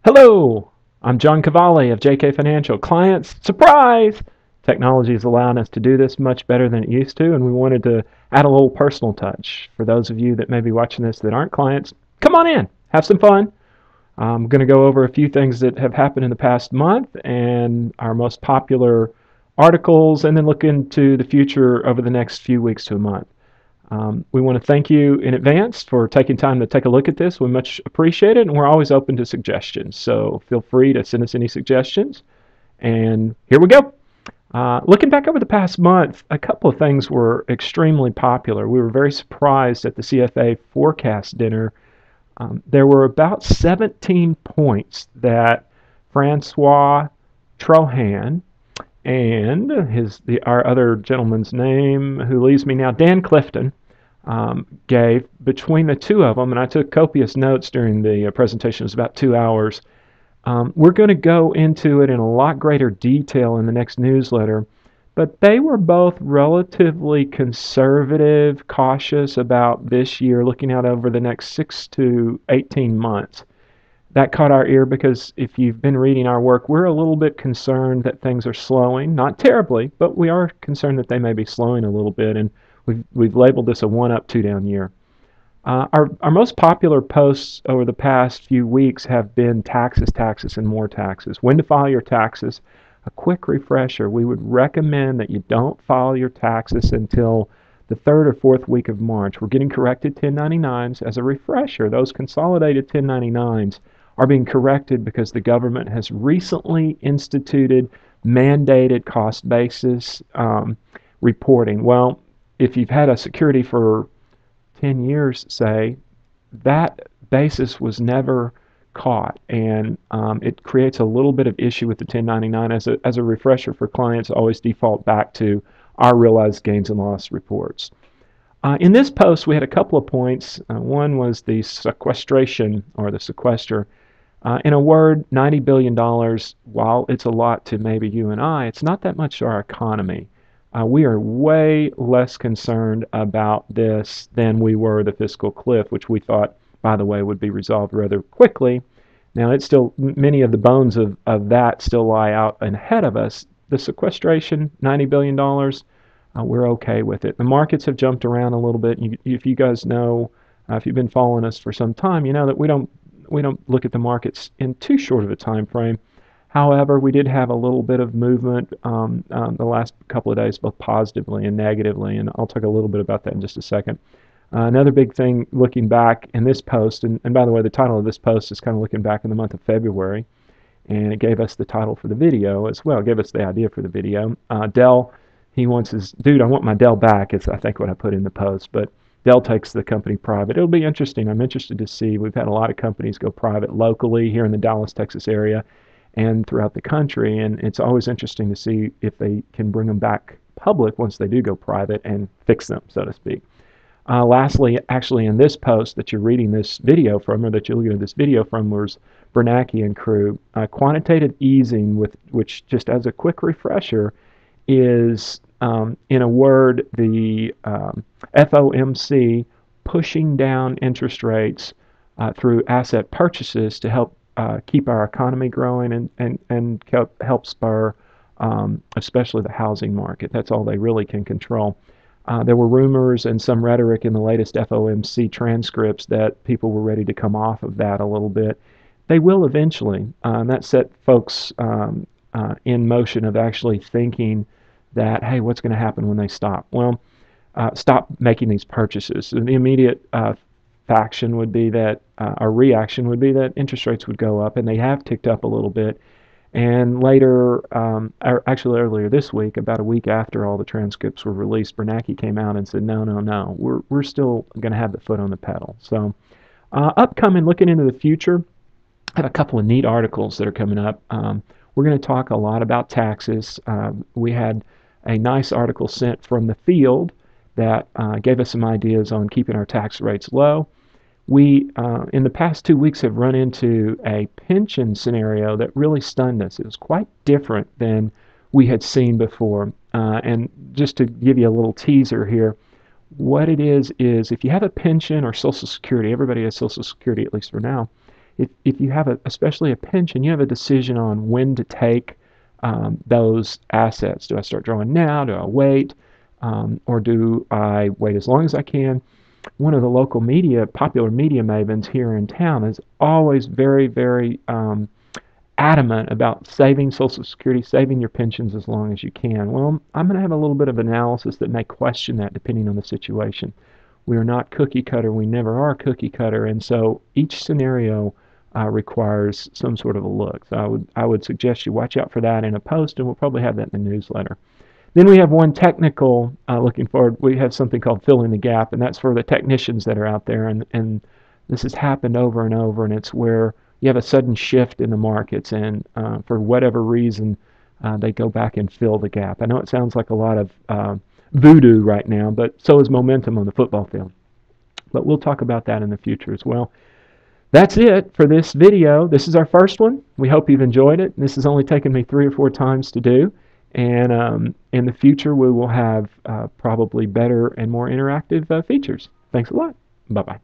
Hello, I'm John Cavalli of JK Financial. Clients, surprise! Technology is allowing us to do this much better than it used to, and we wanted to add a little personal touch. For those of you that may be watching this that aren't clients, come on in, have some fun. I'm going to go over a few things that have happened in the past month and our most popular articles, and then look into the future over the next few weeks to a month. We want to thank you in advance for taking time to take a look at this. We much appreciate it, and we're always open to suggestions. So feel free to send us any suggestions. And here we go. Looking back over the past month, a couple of things were extremely popular. We were very surprised at the CFA forecast dinner. There were about 17 points that Francois Trohan and our other gentleman's name, who leaves me now, Dan Clifton, gave between the two of them, and I took copious notes during the presentation. It was about 2 hours. We're going to go into it in a lot greater detail in the next newsletter, but they were both relatively conservative, cautious about this year, looking out over the next 6 to 18 months. That caught our ear because if you've been reading our work, we're a little bit concerned that things are slowing. Not terribly, but we are concerned that they may be slowing a little bit, and we've labeled this a one up, two down year. Our most popular posts over the past few weeks have been taxes, taxes, and more taxes. When to file your taxes. A quick refresher, we would recommend that you don't file your taxes until the third or fourth week of March. We're getting corrected 1099s. As a refresher, those consolidated 1099s are being corrected because the government has recently instituted mandated cost basis reporting. Well, if you've had a security for 10 years, say, that basis was never caught, and it creates a little bit of issue with the 1099. As a refresher for clients, always default back to our realized gains and loss reports. In this post, we had a couple of points. One was the sequestration, or the sequester. In a word, $90 billion, while it's a lot to maybe you and I, it's not that much to our economy. We are way less concerned about this than we were the fiscal cliff, which we thought, by the way, would be resolved rather quickly. Now, it's still, many of the bones of that still lie out ahead of us. The sequestration, $90 billion, we're okay with it. The markets have jumped around a little bit. If you guys know, if you've been following us for some time, you know that we don't look at the markets in too short of a time frame. However, we did have a little bit of movement the last couple of days, both positively and negatively, and I'll talk a little bit about that in just a second. Another big thing looking back in this post, and by the way, the title of this post is kind of looking back in the month of February, and it gave us the title for the video as well. It gave us the idea for the video. Dell, he wants his, dude, I want my Dell back, is I think what I put in the post, but Dell takes the company private. It'll be interesting. I'm interested to see. We've had a lot of companies go private locally here in the Dallas, Texas area and throughout the country, and it's always interesting to see if they can bring them back public once they do go private and fix them, so to speak. Lastly, actually in this post that you're reading this video from, or that you're looking at this video from, was Bernanke and crew. Quantitative easing, which just as a quick refresher, is, in a word, the FOMC pushing down interest rates through asset purchases to help keep our economy growing and help spur especially the housing market. That's all they really can control. There were rumors and some rhetoric in the latest FOMC transcripts that people were ready to come off of that a little bit. They will eventually. And that set folks in motion of actually thinking that, hey, what's going to happen when they stop? Well, stop making these purchases. So the immediate faction would be that, a reaction would be that interest rates would go up, and they have ticked up a little bit. And later, or actually earlier this week, about a week after all the transcripts were released, Bernanke came out and said, no, no, no, we're still going to have the foot on the pedal. So upcoming, looking into the future, I have a couple of neat articles that are coming up. We're going to talk a lot about taxes. We had a nice article sent from the field that gave us some ideas on keeping our tax rates low. We, in the past 2 weeks, have run into a pension scenario that really stunned us. It was quite different than we had seen before. And just to give you a little teaser here, what it is if you have a pension or Social Security, everybody has Social Security at least for now. if you have especially a pension, you have a decision on when to take those assets. Do I start drawing now? Do I wait? Or do I wait as long as I can? One of the local media, popular media mavens here in town is always very, very adamant about saving Social Security, saving your pensions as long as you can. Well, I'm going to have a little bit of analysis that may question that depending on the situation. We are not cookie cutter. We never are cookie cutter. And so each scenario requires some sort of a look. So I would suggest you watch out for that in a post, and we'll probably have that in the newsletter. Then we have one technical, looking forward, we have something called filling the gap, and that's for the technicians that are out there. And this has happened over and over, and it's where you have a sudden shift in the markets, and for whatever reason, they go back and fill the gap. I know it sounds like a lot of voodoo right now, but so is momentum on the football field. But we'll talk about that in the future as well. That's it for this video. This is our first one. We hope you've enjoyed it. This has only taken me 3 or 4 times to do. And in the future, we will have probably better and more interactive features. Thanks a lot. Bye-bye.